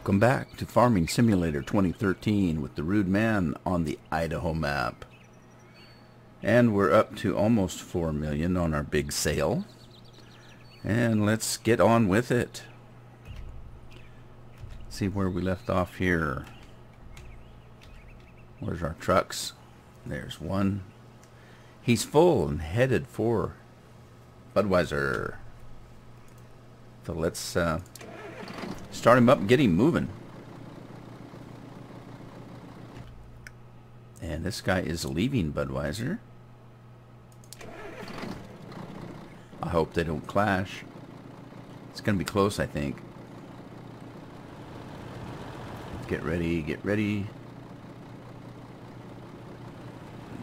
Welcome back to Farming Simulator 2013 with the Rude Man on the Idaho map. And we're up to almost 4 million on our big sale. And let's get on with it. See where we left off here. Where's our trucks? There's one. He's full and headed for Budweiser. So let's start him up and get him moving. And this guy is leaving Budweiser. I hope they don't clash. It's going to be close, I think. Get ready, get ready.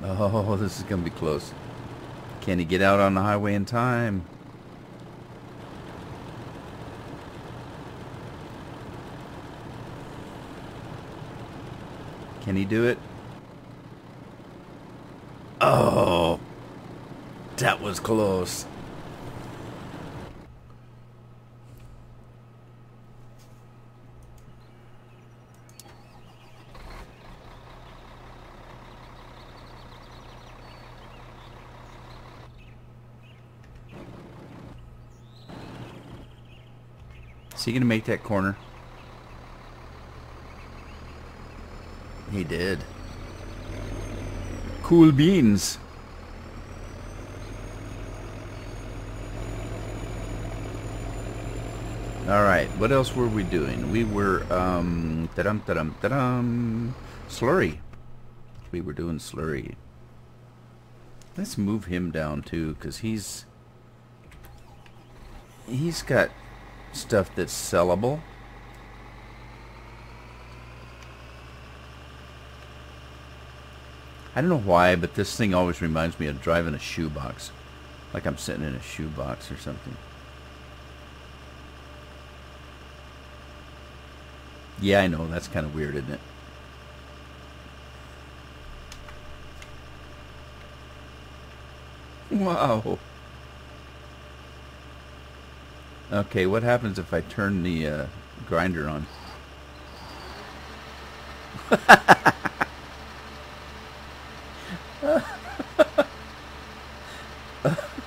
Oh, this is going to be close. Can he get out on the highway in time? Can he do it? Oh, that was close. Is he going to make that corner? He did. Cool beans. Alright, what else were we doing? We were, slurry. We were doing slurry. Let's move him down too, because he's got stuff that's sellable. I don't know why, but this thing always reminds me of driving a shoebox. Like I'm sitting in a shoebox or something. Yeah, I know, that's kind of weird, isn't it? Wow. Okay, what happens if I turn the grinder on?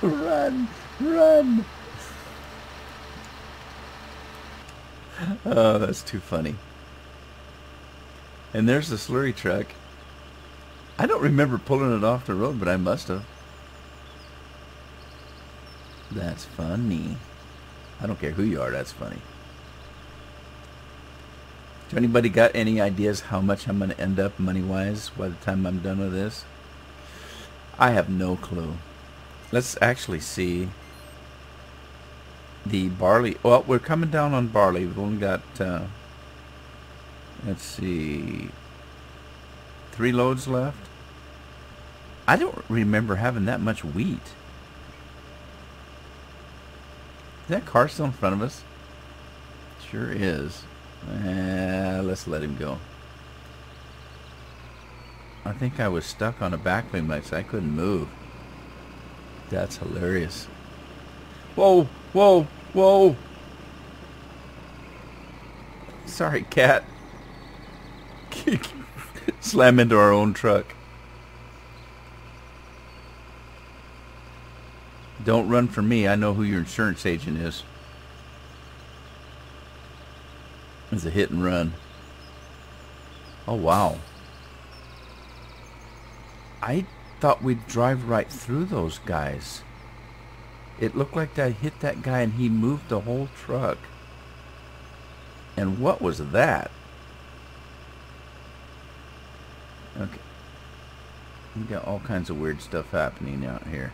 Run! Run! Oh, that's too funny. And there's the slurry truck. I don't remember pulling it off the road, but I must have. That's funny. I don't care who you are, that's funny. Do anybody got any ideas how much I'm going to end up money-wise by the time I'm done with this? I have no clue. Let's actually see the barley. Well, we're coming down on barley. We've only got, let's see, 3 loads left. I don't remember having that much wheat. Is that car still in front of us? Sure is. Let's let him go. I think I was stuck on a backbeam, so I couldn't move. That's hilarious. Whoa, whoa, whoa. Sorry, cat. Slam into our own truck. Don't run from me. I know who your insurance agent is. It's a hit and run. Oh, wow. I thought we'd drive right through those guys. It looked like I hit that guy and he moved the whole truck. And what was that? Okay. We got all kinds of weird stuff happening out here.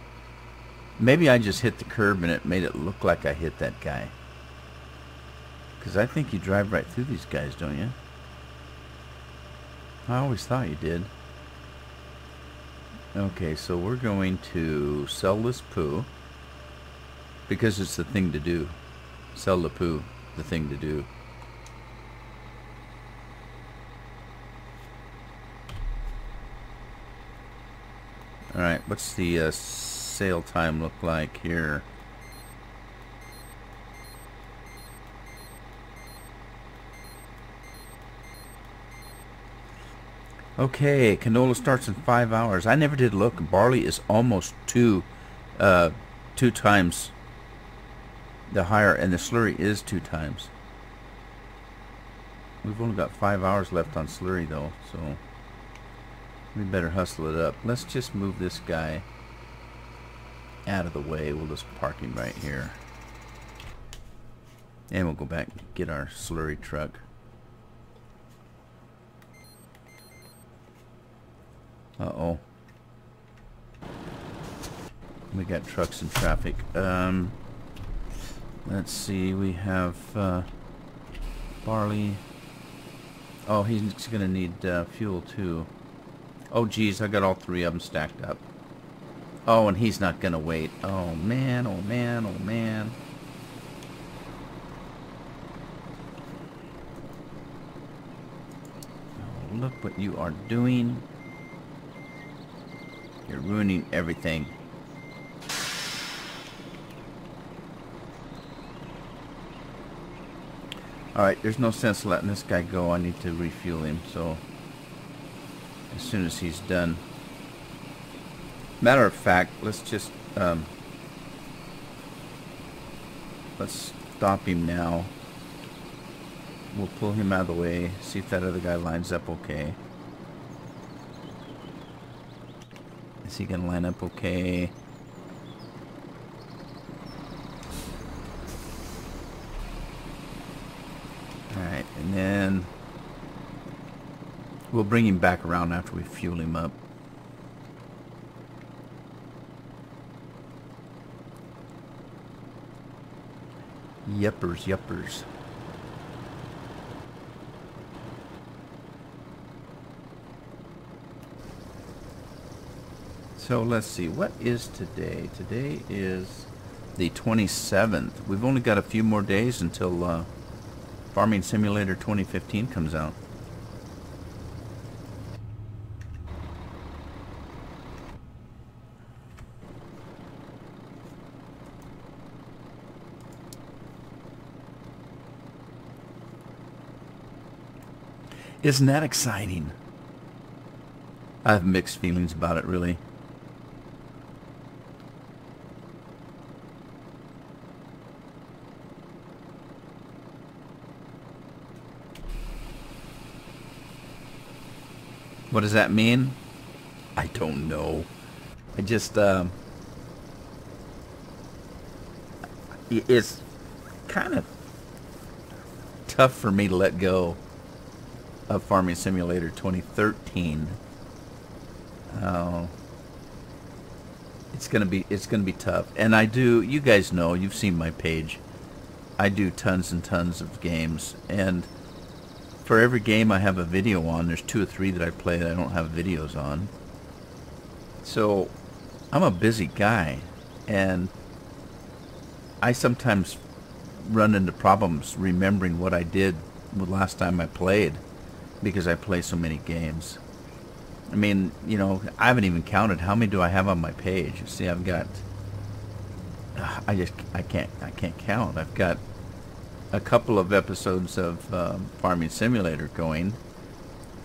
Maybe I just hit the curb and it made it look like I hit that guy. Because I think you drive right through these guys, don't you? I always thought you did. Okay, so we're going to sell this poo. Because it's the thing to do. Sell the poo, the thing to do. Alright, what's the sale time look like here? Okay, canola starts in 5 hours. I never did look. Barley is almost two times the higher, and the slurry is 2 times. We've only got 5 hours left on slurry though, so we better hustle it up. Let's just move this guy out of the way. We'll just park him right here. And we'll go back and get our slurry truck. Uh-oh. We got trucks in traffic. Let's see, we have barley. Oh, he's going to need fuel too. Oh, geez, I got all 3 of them stacked up. Oh, and he's not going to wait. Oh, man, oh, man, oh, man. Oh, look what you are doing. You're ruining everything. Alright, there's no sense letting this guy go. I need to refuel him, so as soon as he's done. Matter of fact, let's just let's stop him now. We'll pull him out of the way, see if that other guy lines up okay. Is he gonna line up okay? Alright, and then we'll bring him back around after we fuel him up. Yuppers, yuppers. So let's see, what is today? Today is the 27th. We've only got a few more days until Farming Simulator 2015 comes out. Isn't that exciting? I have mixed feelings about it, really. What does that mean? I don't know. I just, it's kind of tough for me to let go of Farming Simulator 2013. It's gonna be tough. And I do, you guys know, you've seen my page. I do tons and tons of games, and for every game I have a video on, there's 2 or 3 that I play that I don't have videos on. So I'm a busy guy, and I sometimes run into problems remembering what I did the last time I played, because I play so many games. I mean, you know, I haven't even counted how many do I have on my page. You see, I've got I can't count. I've got a couple of episodes of Farming Simulator going.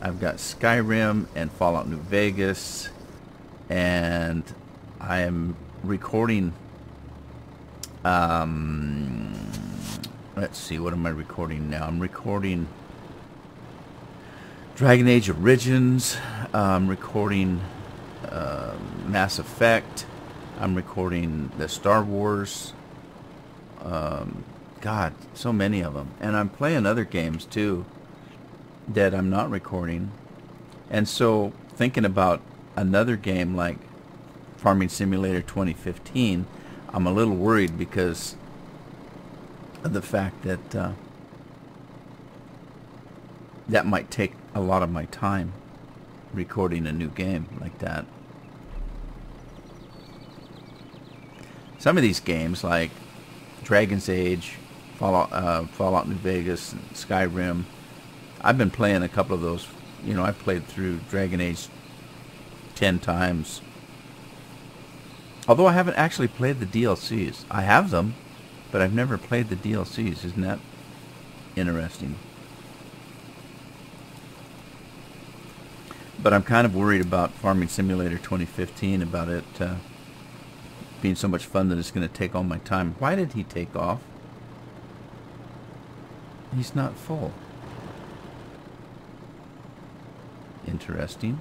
I've got Skyrim and Fallout New Vegas, and I am recording let's see, what am I recording now? I'm recording Dragon Age Origins. I'm recording Mass Effect. I'm recording the Star Wars. God, so many of them. And I'm playing other games too that I'm not recording. And so thinking about another game like Farming Simulator 2015, I'm a little worried because of the fact that that might take a lot of my time recording a new game like that. Some of these games like Dragon's Age, Fallout New Vegas, and Skyrim, I've been playing a couple of those. You know, I've played through Dragon Age 10 times. Although I haven't actually played the DLCs. I have them, but I've never played the DLCs. Isn't that interesting? But I'm kind of worried about Farming Simulator 2015, about it being so much fun that it's going to take all my time. Why did he take off? He's not full. Interesting.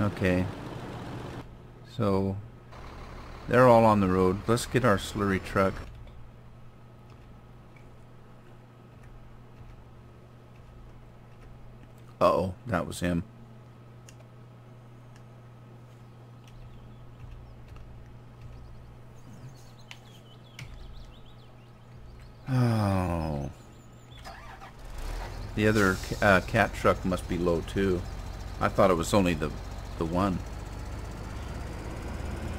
Okay. So they're all on the road. Let's get our slurry truck. Uh-oh, that was him. Oh. The other cat truck must be low too. I thought it was only the one.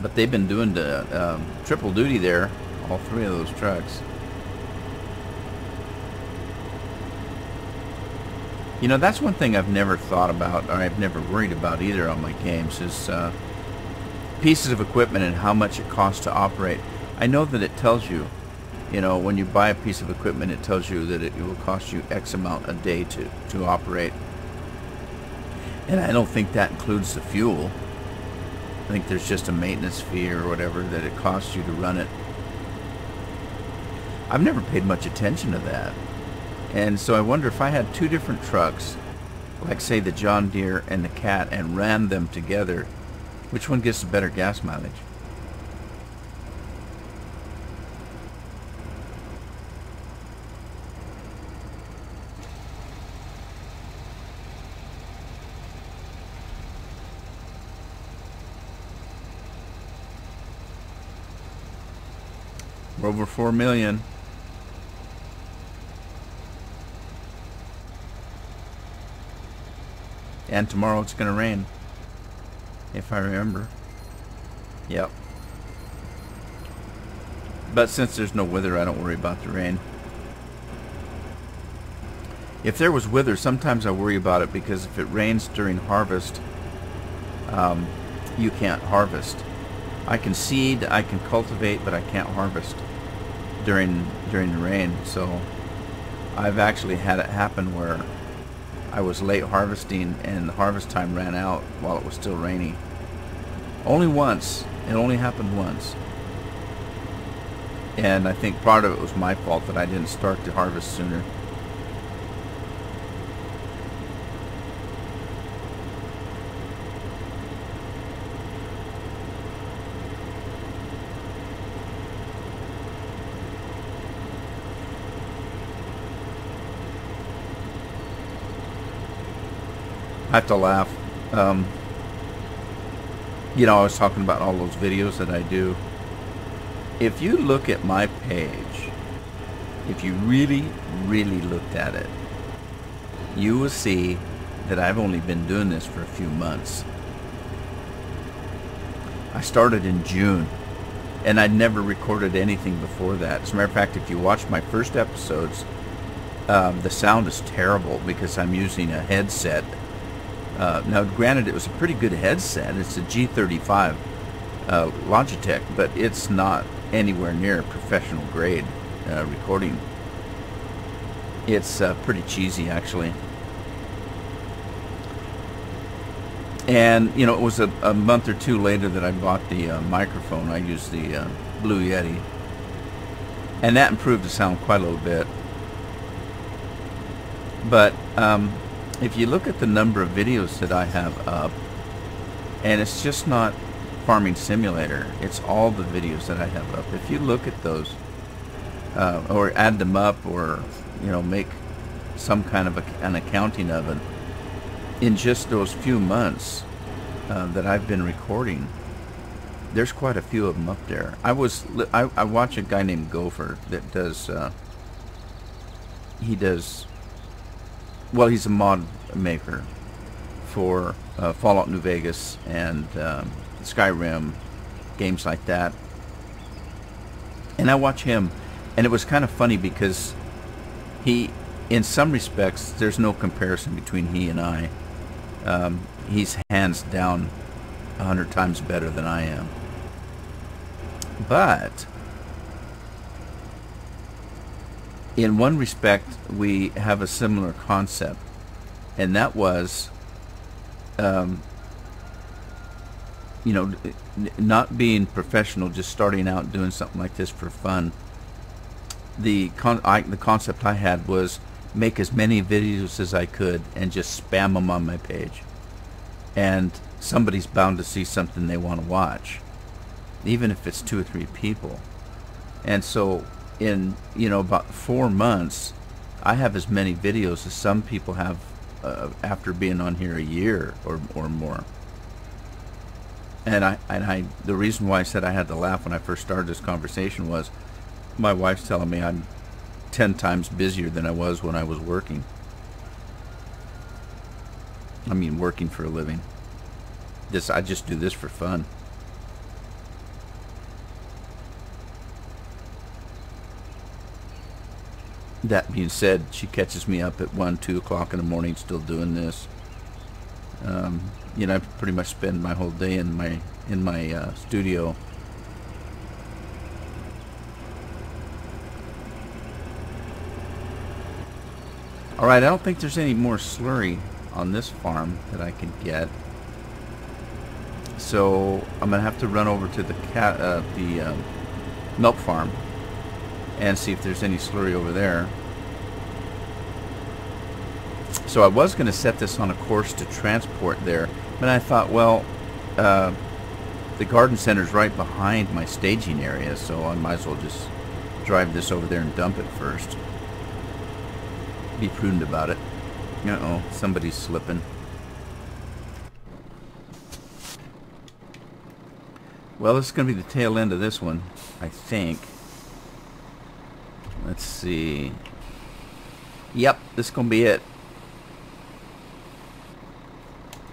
But they've been doing the triple duty there, all three of those trucks. You know, that's one thing I've never thought about, or I've never worried about either on my games, is pieces of equipment and how much it costs to operate. I know that it tells you, you know, when you buy a piece of equipment, it tells you that it will cost you X amount a day to operate. And I don't think that includes the fuel. I think there's just a maintenance fee or whatever that it costs you to run it. I've never paid much attention to that. And so I wonder if I had two different trucks, like say the John Deere and the Cat, and ran them together, which one gets the better gas mileage? We're over 4 million. And tomorrow it's going to rain, if I remember. Yep. But since there's no weather, I don't worry about the rain. If there was weather, sometimes I worry about it, because if it rains during harvest, you can't harvest. I can seed, I can cultivate, but I can't harvest during the rain. So I've actually had it happen where I was late harvesting and the harvest time ran out while it was still rainy. Only once. It only happened once. And I think part of it was my fault that I didn't start the harvest sooner. I have to laugh. You know, I was talking about all those videos that I do. If you look at my page, if you really, really looked at it, you will see that I've only been doing this for a few months. I started in June, and I'd never recorded anything before that. As a matter of fact, if you watch my first episodes, the sound is terrible because I'm using a headset. Now, granted, it was a pretty good headset. It's a G35 Logitech, but it's not anywhere near professional grade recording. It's pretty cheesy, actually. And, you know, it was a month or two later that I bought the microphone. I used the Blue Yeti. And that improved the sound quite a little bit. But if you look at the number of videos that I have up, and it's just not Farming Simulator, it's all the videos that I have up. If you look at those, or add them up, or, you know, make some kind of an accounting of it, in just those few months that I've been recording, there's quite a few of them up there. I watch a guy named Gopher that does, well, he's a mod maker for Fallout New Vegas and Skyrim, games like that. And I watch him, and it was kind of funny because he, in some respects, there's no comparison between he and I. He's hands down 100 times better than I am. But in one respect, we have a similar concept, and that was, you know, not being professional, just starting out doing something like this for fun. The concept I had was make as many videos as I could and just spam them on my page, and somebody's bound to see something they want to watch, even if it's 2 or 3 people. And so in, you know, about 4 months, I have as many videos as some people have after being on here a year or more. And the reason why I said I had to laugh when I first started this conversation was my wife's telling me I'm 10 times busier than I was when I was working. I mean, working for a living. I just do this for fun. That being said, she catches me up at 1, 2 o'clock in the morning still doing this. You know, I pretty much spend my whole day in my studio. Alright, I don't think there's any more slurry on this farm that I can get. So I'm going to have to run over to the milk farm and see if there's any slurry over there. So I was going to set this on a course to transport there, but I thought, well, the garden center's right behind my staging area, so I might as well just drive this over there and dump it first. Be prudent about it. Uh-oh, somebody's slipping. Well, this is going to be the tail end of this one, I think. Let's see. Yep, this is going to be it.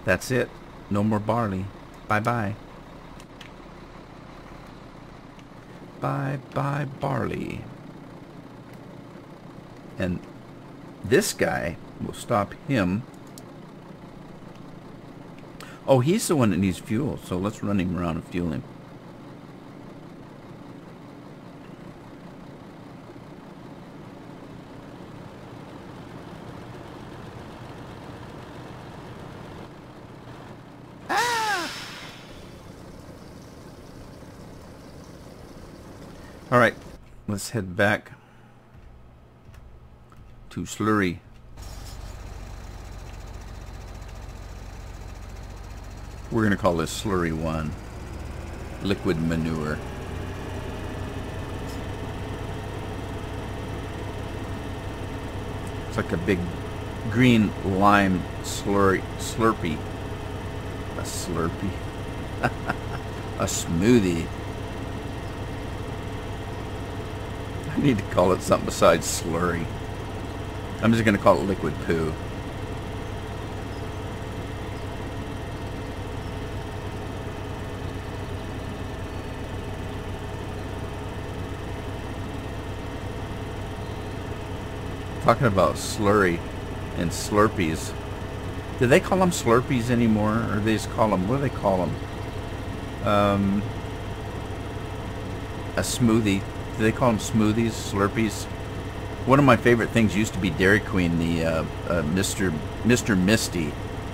That's it. No more barley. Bye-bye. Bye-bye barley. And this guy, we'll stop him. Oh, he's the one that needs fuel, so let's run him around and fuel him. Alright, let's head back to slurry. We're going to call this slurry 1. Liquid manure. It's like a big green lime slurpee. A slurpee. A smoothie. I need to call it something besides slurry. I'm just going to call it liquid poo. Talking about slurry and slurpees. Do they call them slurpees anymore? Or they just call them, what do they call them? A smoothie. Do they call them smoothies, slurpees? One of my favorite things used to be Dairy Queen, the Mr. Misty.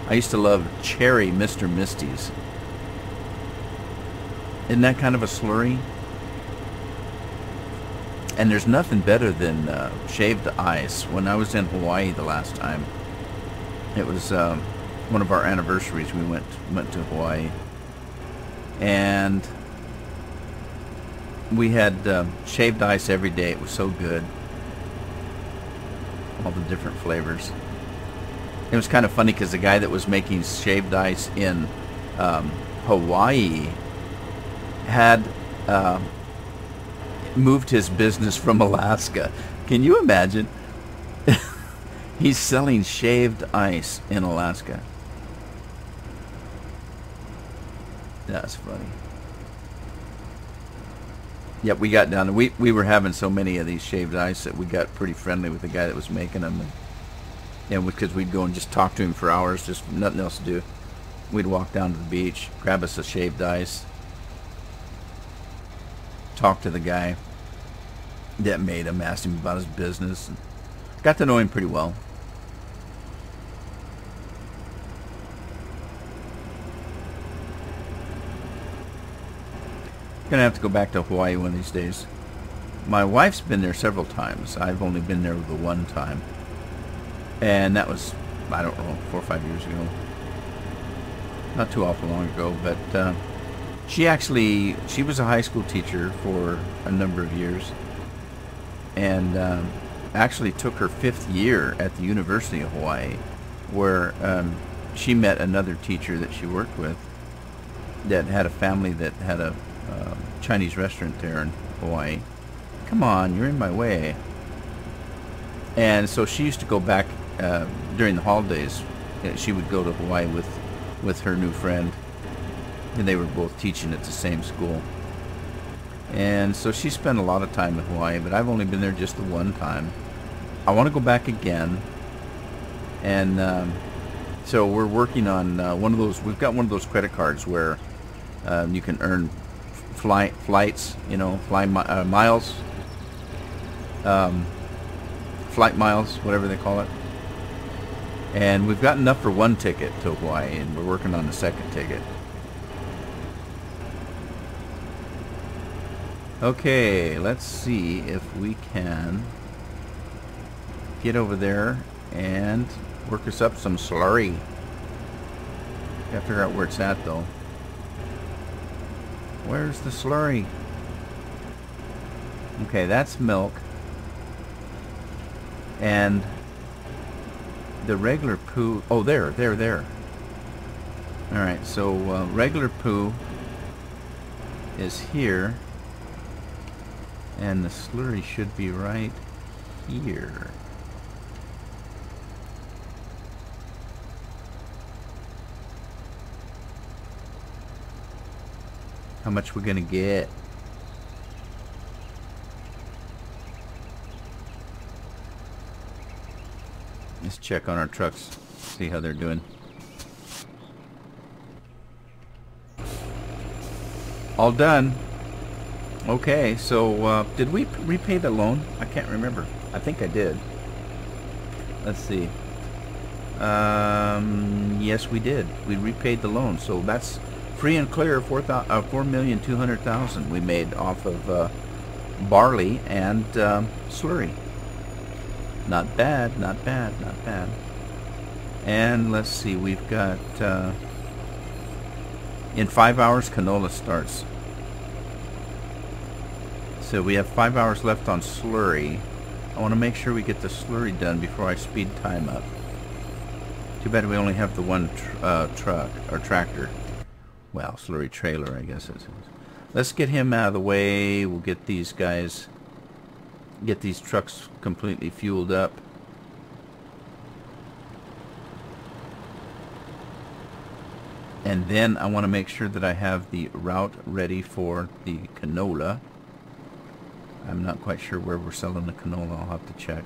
I used to love cherry Mr. Misties. Isn't that kind of a slurry? And there's nothing better than shaved ice. When I was in Hawaii the last time, it was one of our anniversaries. We went to Hawaii, and we had shaved ice every day. It was so good. All the different flavors. It was kind of funny because the guy that was making shaved ice in Hawaii had moved his business from Alaska. Can you imagine? He's selling shaved ice in Alaska. That's funny. Yep, we got down to, we were having so many of these shaved ice that we got pretty friendly with the guy that was making them. And because we'd go and just talk to him for hours, just nothing else to do. We'd walk down to the beach, grab us a shaved ice. talked to the guy that made him, asked him about his business, and got to know him pretty well. Gonna have to go back to Hawaii one of these days. My wife's been there several times. I've only been there the one time, and that was, I don't know, 4 or 5 years ago. Not too awful long ago, but she was a high school teacher for a number of years, and actually took her 5th year at the University of Hawaii, where she met another teacher that she worked with that had a family that had a Chinese restaurant there in Hawaii. Come on, you're in my way. And so she used to go back during the holidays. She would go to Hawaii with her new friend, and they were both teaching at the same school. And so she spent a lot of time in Hawaii, but I've only been there just the one time. I want to go back again, and so we're working on one of those. We've got one of those credit cards where you can earn flights, miles, flight miles, whatever they call it. And we've got enough for one ticket to Hawaii, and we're working on the second ticket. Okay, let's see if we can get over there and work us up some slurry. Gotta figure out where it's at, though. Where's the slurry? Okay, that's milk. And the regular poo... Oh, there. Alright, so regular poo is here. And the slurry should be right here. How much we're gonna get? Let's check on our trucks, see how they're doing. All done. Okay, so did we repay the loan? I can't remember. I think I did. Let's see. Yes, we did. We repaid the loan, so that's free and clear. $4,200,000 we made off of barley and slurry. Not bad, not bad, not bad. And let's see, we've got in 5 hours canola starts. So we have 5 hours left on slurry. I want to make sure we get the slurry done before I speed time up. Too bad we only have the one truck or tractor. Well, slurry trailer, I guess it is. Let's get him out of the way. We'll get these guys, get these trucks completely fueled up. And then I want to make sure that I have the route ready for the canola. I'm not quite sure where we're selling the canola. I'll have to check.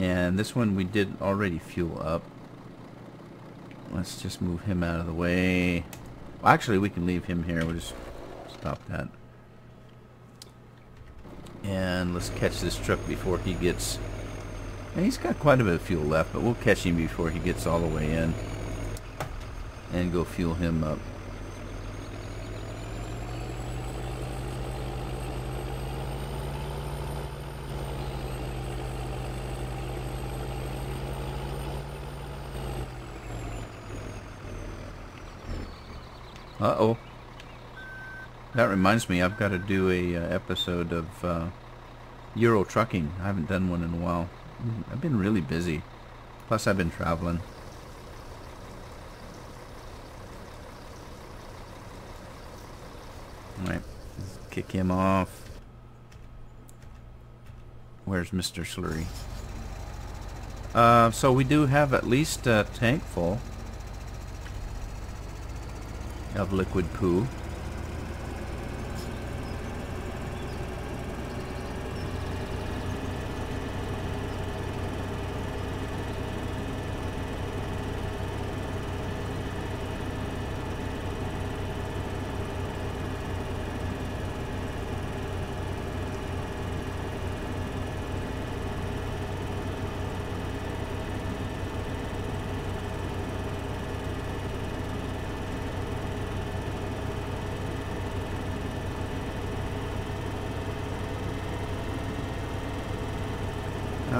And this one we did already fuel up. Let's just move him out of the way. Well, actually, we can leave him here. We'll just stop that. And let's catch this truck before he gets... And he's got quite a bit of fuel left, but we'll catch him before he gets all the way in. And go fuel him up. Uh-oh. That reminds me, I've got to do a episode of Euro trucking. I haven't done one in a while. I've been really busy. Plus I've been traveling. Alright, let's kick him off. Where's Mr. Slurry? So we do have at least a tank full of liquid poo.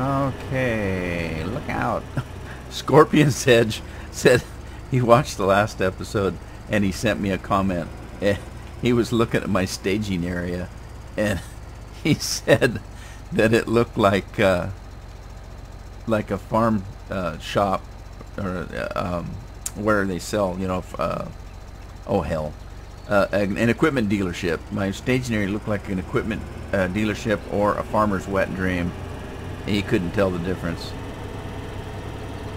Okay, look out. Scorpion's Edge said he watched the last episode and he sent me a comment. He was looking at my staging area and he said that it looked like a farm shop, or where they sell, oh hell, an equipment dealership. My staging area looked like an equipment dealership or a farmer's wet dream. He couldn't tell the difference.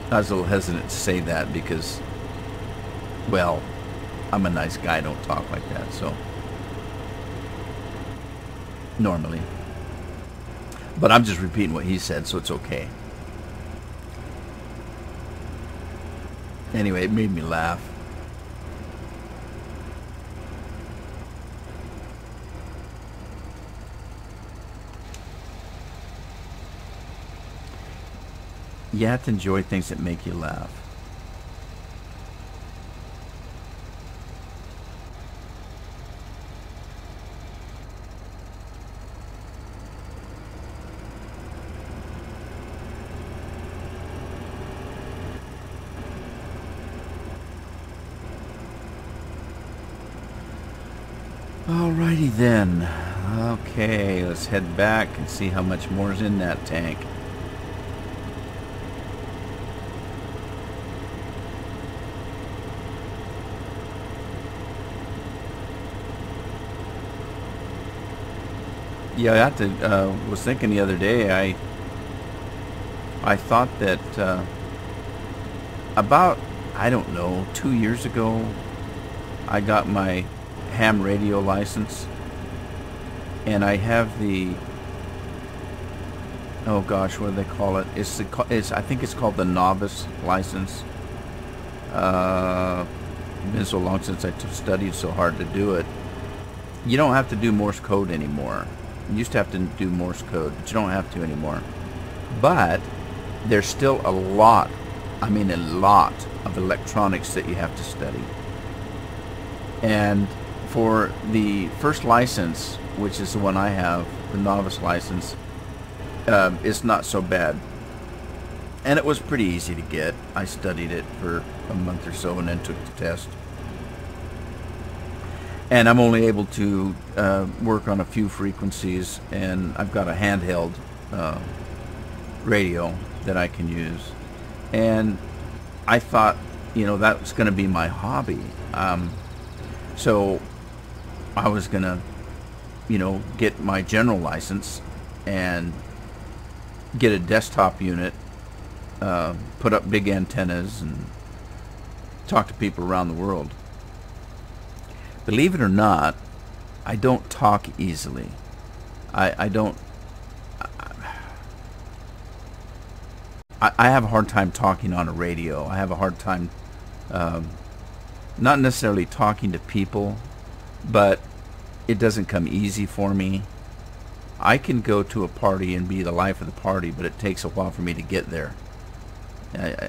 I was a little hesitant to say that because, well, I'm a nice guy, I don't talk like that, so normally. But I'm just repeating what he said, so it's okay. Anyway, it made me laugh. You have to enjoy things that make you laugh. Alrighty then. Okay, let's head back and see how much more is in that tank. Yeah, I have to, was thinking the other day, I thought that about, I don't know, 2 years ago, I got my ham radio license, and I have the, oh gosh, what do they call it? I think it's called the novice license. It's been so long since I studied so hard to do it. You don't have to do Morse code anymore. You used to have to do Morse code, but you don't have to anymore. But there's still a lot, I mean a lot of electronics that you have to study. And for the first license, which is the one I have, the novice license, it's not so bad. And it was pretty easy to get. I studied it for a month or so and then took the test. And I'm only able to work on a few frequencies, and I've got a handheld radio that I can use. And I thought, that was going to be my hobby. So I was going to, get my general license and get a desktop unit, put up big antennas, and talk to people around the world. Believe it or not, I don't talk easily. I don't. I have a hard time talking on a radio. I have a hard time, not necessarily talking to people, but it doesn't come easy for me. I can go to a party and be the life of the party, but it takes a while for me to get there.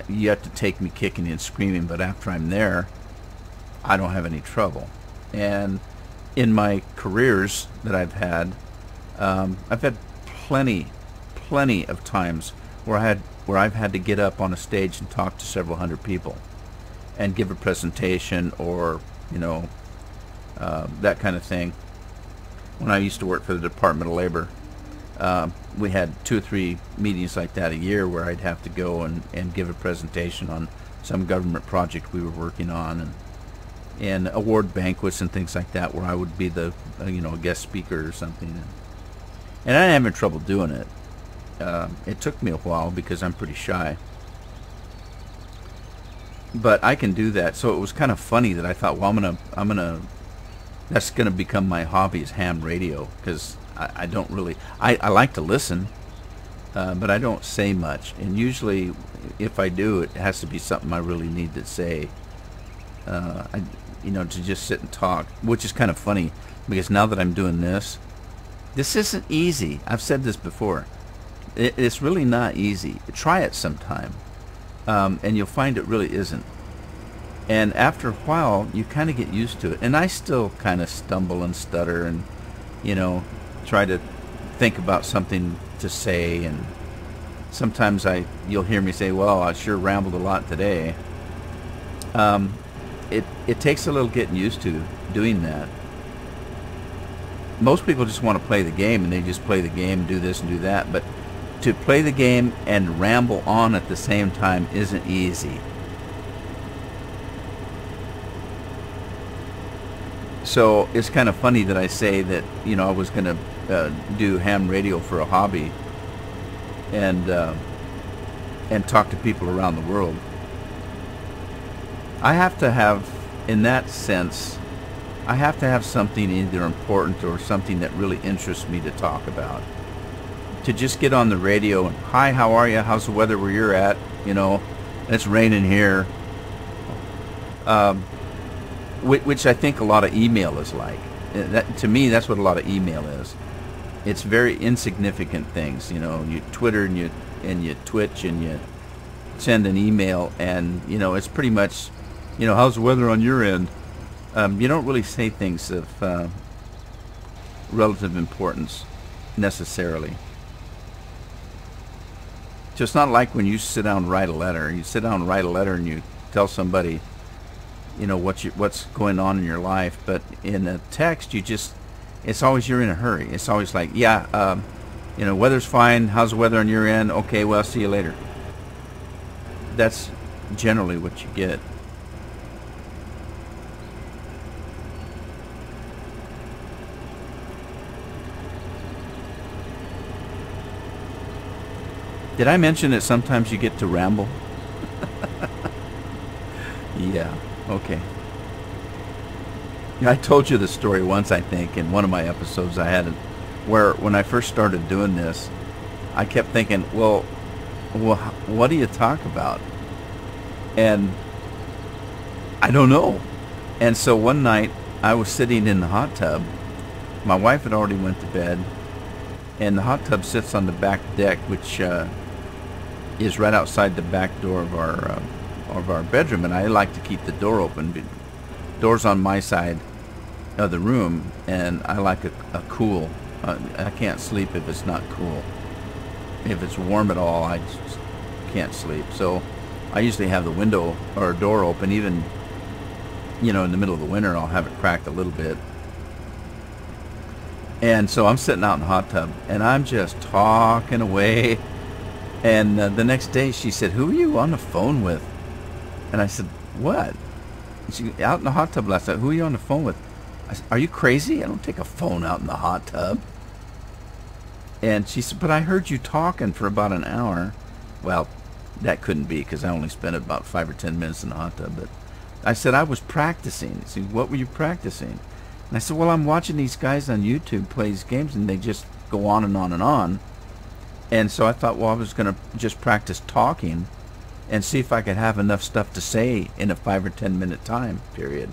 You have to take me kicking and screaming, but after I'm there, I don't have any trouble. And in my careers that I've had plenty of times where I've had to get up on a stage and talk to several hundred people and give a presentation, or that kind of thing. When I used to work for the Department of Labor, we had 2 or 3 meetings like that a year where I'd have to go and give a presentation on some government project we were working on, and award banquets and things like that, where I would be the guest speaker or something. And I didn't have any trouble doing it. It took me a while because I'm pretty shy, but I can do that. So it was kind of funny that I thought, well, that's gonna become my hobby, is ham radio, because I don't really, I like to listen, but I don't say much. And usually, if I do, it has to be something I really need to say. To just sit and talk, which is kind of funny, because now that I'm doing this isn't easy. I've said this before. It's really not easy. Try it sometime, and you'll find it really isn't. And after a while, you kind of get used to it. And I still kind of stumble and stutter and, try to think about something to say. And sometimes you'll hear me say, well, I sure rambled a lot today. It takes a little getting used to doing that. Most people just want to play the game, and they just play the game, do this and do that, but to play the game and ramble on at the same time isn't easy. So it's kind of funny that I say that, you know, I was going to do ham radio for a hobby and talk to people around the world. I have to have, in that sense, I have to have something either important or something that really interests me to talk about. To just get on the radio and, hi, how are you? How's the weather where you're at? You know, it's raining here. Which I think a lot of email is like. To me, that's what a lot of email is. It's very insignificant things. You know, you Twitter and you Twitch and you send an email, and you know, it's pretty much, you know, how's the weather on your end? You don't really say things of relative importance necessarily. So it's not like when you sit down and write a letter. You sit down and write a letter and you tell somebody, you know, what's going on in your life. But in a text, it's always you're in a hurry. It's always like, yeah, you know, weather's fine. How's the weather on your end? Okay, well, see you later. That's generally what you get. Did I mention that sometimes you get to ramble? Yeah, okay. I told you the story once, I think, in one of my episodes I had, where when I first started doing this, I kept thinking, well, what do you talk about? And I don't know. And so one night I was sitting in the hot tub. My wife had already went to bed, and the hot tub sits on the back deck, which is right outside the back door of our bedroom, and I like to keep the door open. Door's on my side of the room, and I like a cool. I can't sleep if it's not cool. If it's warm at all, I just can't sleep. So I usually have the window or door open. Even, you know, in the middle of the winter, I'll have it cracked a little bit. And so I'm sitting out in the hot tub, and I'm just talking away. And the next day she said, who are you on the phone with? And I said, what? And she, out in the hot tub last night, who are you on the phone with? I said, are you crazy? I don't take a phone out in the hot tub. And she said, but I heard you talking for about an hour. Well, that couldn't be, because I only spent about 5 or 10 minutes in the hot tub. But I said, I was practicing. She said, what were you practicing? And I said, well, I'm watching these guys on YouTube play these games, and they just go on and on and on. And so I thought, well, I was going to just practice talking and see if I could have enough stuff to say in a 5 or 10 minute time period.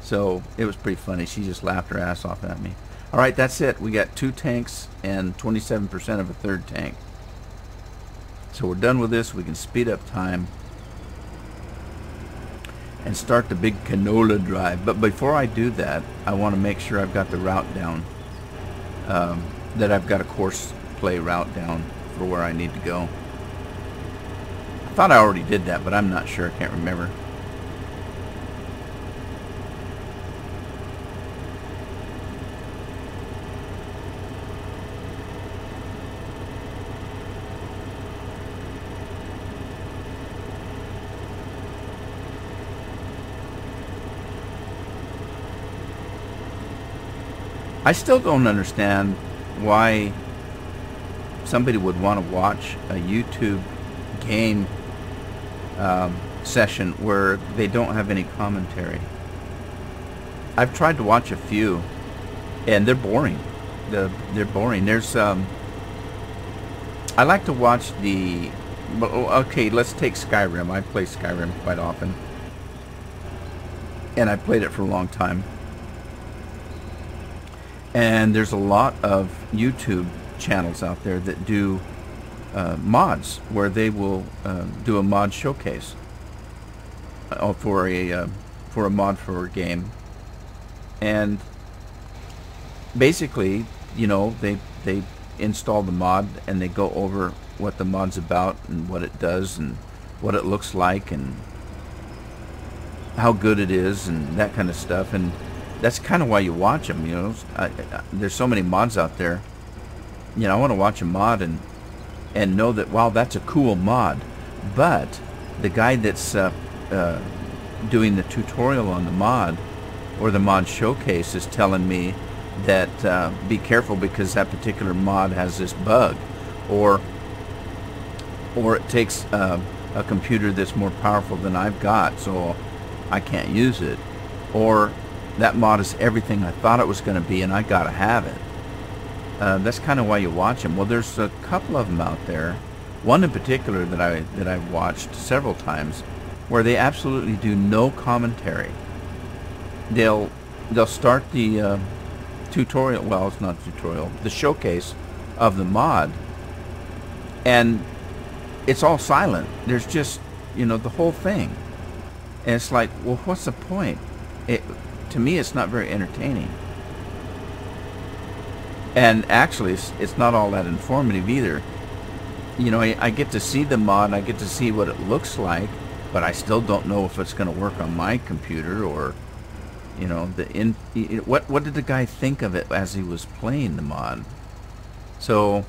So it was pretty funny. She just laughed her ass off at me. All right, that's it. We got 2 tanks and 27% of a third tank. So we're done with this. We can speed up time and start the big canola drive. But before I do that, I want to make sure I've got the route down, that I've got a course play route down for where I need to go. I thought I already did that, but I'm not sure. I can't remember. I still don't understand why somebody would want to watch a YouTube game session where they don't have any commentary. I've tried to watch a few, and they're boring. They're boring. There's I like to watch the. Okay, let's take Skyrim. I play Skyrim quite often, and I played it for a long time. And there's a lot of YouTube channels out there that do mods, where they will do a mod showcase for a mod for a game, and basically, you know, they install the mod and they go over what the mod's about and what it does and what it looks like and how good it is and that kind of stuff. And that's kind of why you watch them, you know. There's so many mods out there. You know, I want to watch a mod and know that, wow, that's a cool mod. But the guy that's doing the tutorial on the mod or the mod showcase is telling me that be careful because that particular mod has this bug, or it takes a computer that's more powerful than I've got, so I can't use it, or that mod is everything I thought it was going to be and I gotta have it. That's kind of why you watch them. Well, there's a couple of them out there, one in particular that I've watched several times, where they absolutely do no commentary. They'll start the tutorial, well, it's not a tutorial, the showcase of the mod, and it's all silent. There's just, you know, the whole thing. And it's like, well, what's the point? To me, it's not very entertaining. And actually, it's not all that informative either. You know, I get to see the mod, I get to see what it looks like, but I still don't know if it's going to work on my computer, or, you know, what did the guy think of it as he was playing the mod? So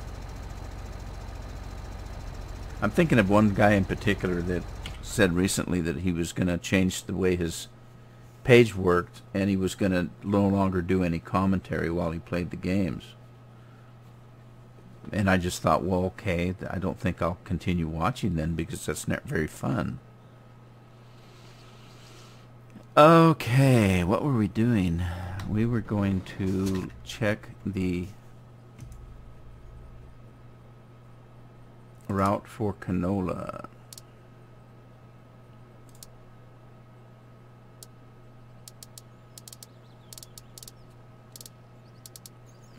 I'm thinking of one guy in particular that said recently that he was going to change the way his page worked, and he was going to no longer do any commentary while he played the games. And I just thought, well, okay, I don't think I'll continue watching then, because that's not very fun. Okay, what were we doing? We were going to check the route for canola.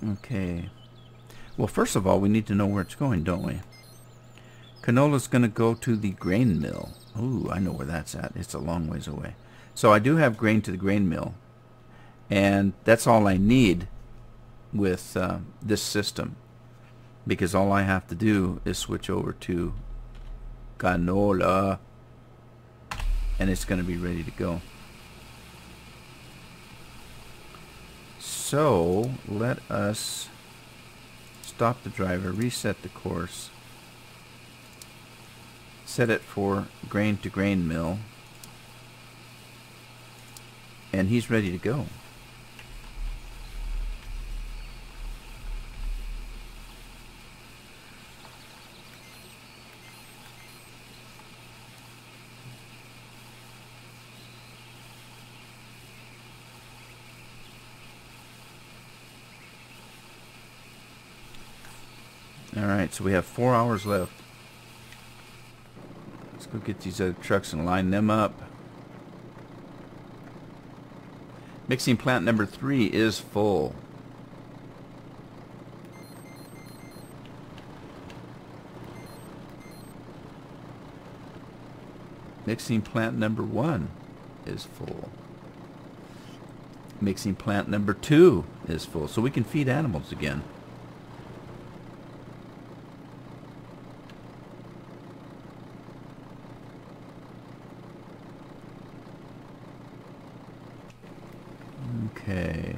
Okay. Well, first of all, we need to know where it's going, don't we? Canola's going to go to the grain mill. Ooh, I know where that's at. It's a long ways away. So I do have grain to the grain mill, and that's all I need with this system, because all I have to do is switch over to canola, and it's going to be ready to go. So let us stop the driver, reset the course, set it for grain to grain mill, and he's ready to go. Alright, so we have 4 hours left. Let's go get these other trucks and line them up. Mixing plant number 3 is full. Mixing plant number 1 is full. Mixing plant number 2 is full. So we can feed animals again. Okay.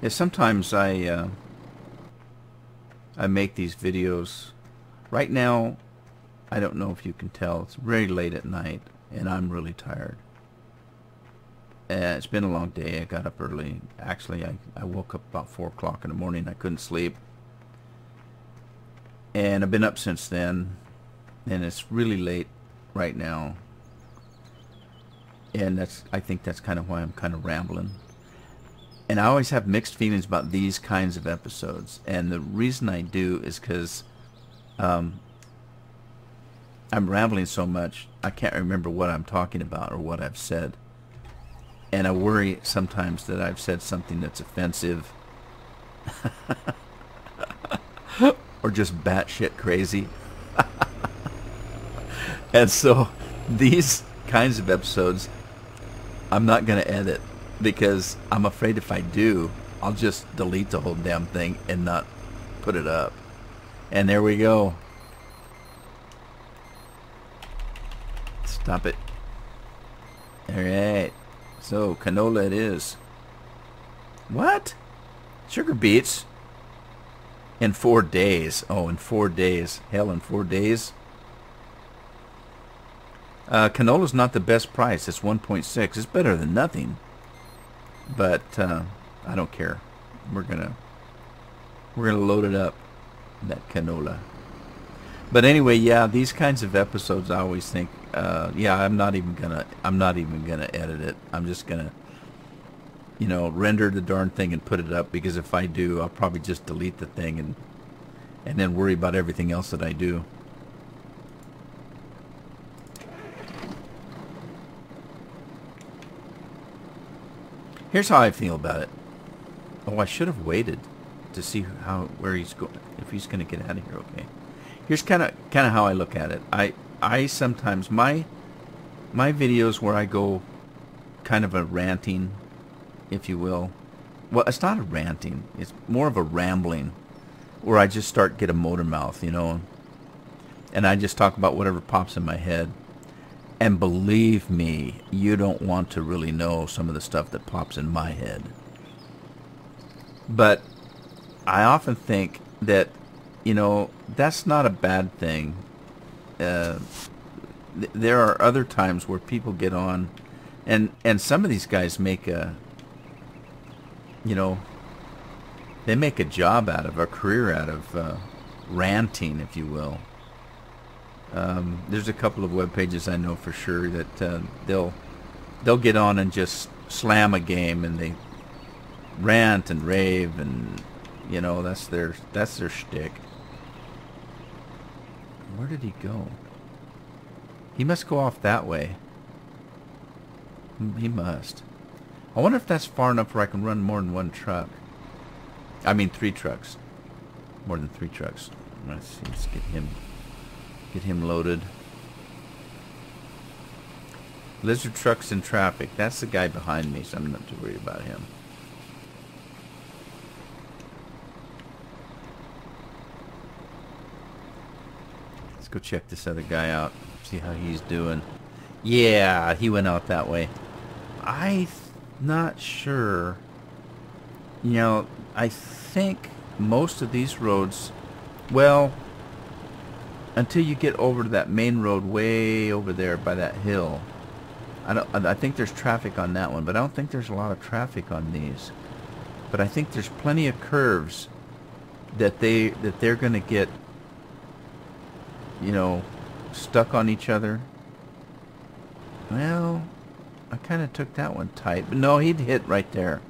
Yeah, sometimes I make these videos. Right now, I don't know if you can tell, it's very late at night, and I'm really tired. It's been a long day. I got up early. Actually, I woke up about 4 o'clock in the morning. I couldn't sleep. And I've been up since then, and it's really late right now, and I think that's kind of why I'm kind of rambling. And I always have mixed feelings about these kinds of episodes, and the reason I do is because I'm rambling so much I can't remember what I'm talking about or what I've said, and I worry sometimes that I've said something that's offensive or just batshit crazy. And so these kinds of episodes I'm not going to edit. because I'm afraid if I do, I'll just delete the whole damn thing and not put it up. And there we go. Stop it. Alright. So, canola it is. What? Sugar beets? In 4 days. Oh, in 4 days. Hell, in 4 days? Canola's not the best price. It's 1.6. It's better than nothing. But I don't care. We're gonna load it up. That canola. But anyway, yeah, these kinds of episodes, I always think, yeah, I'm not even gonna edit it. I'm just gonna, render the darn thing and put it up, because if I do, I'll probably just delete the thing and then worry about everything else that I do. Here's how I feel about it. Oh, I should have waited to see where he's going, if he's going to get out of here. Okay. Here's kind of how I look at it. I sometimes my videos where I go kind of a ranting, if you will. Well, it's not a ranting. It's more of a rambling, where I just get a motor mouth, and I just talk about whatever pops in my head. And believe me, you don't want to really know some of the stuff that pops in my head. But I often think that, that's not a bad thing. There are other times where people get on, and some of these guys make they make a job out of, a career out of ranting, if you will. There's a couple of web pages I know for sure that they'll get on and just slam a game, and they rant and rave, and that's their shtick. Where did he go? He must go off that way. He must. I wonder if that's far enough where I can run more than one truck. I mean 3 trucks. More than 3 trucks. Let's see. Let's get him loaded. Lizard trucks in traffic. That's the guy behind me, so I'm not too worried about him. Let's go check this other guy out. See how he's doing. Yeah, he went out that way. I'm not sure. I think most of these roads, well, until you get over to that main road way over there by that hill, I think there's traffic on that one, but I don't think there's a lot of traffic on these. But I think there's plenty of curves that they're going to get, stuck on each other. Well, I kind of took that one tight, but no, he'd hit right there.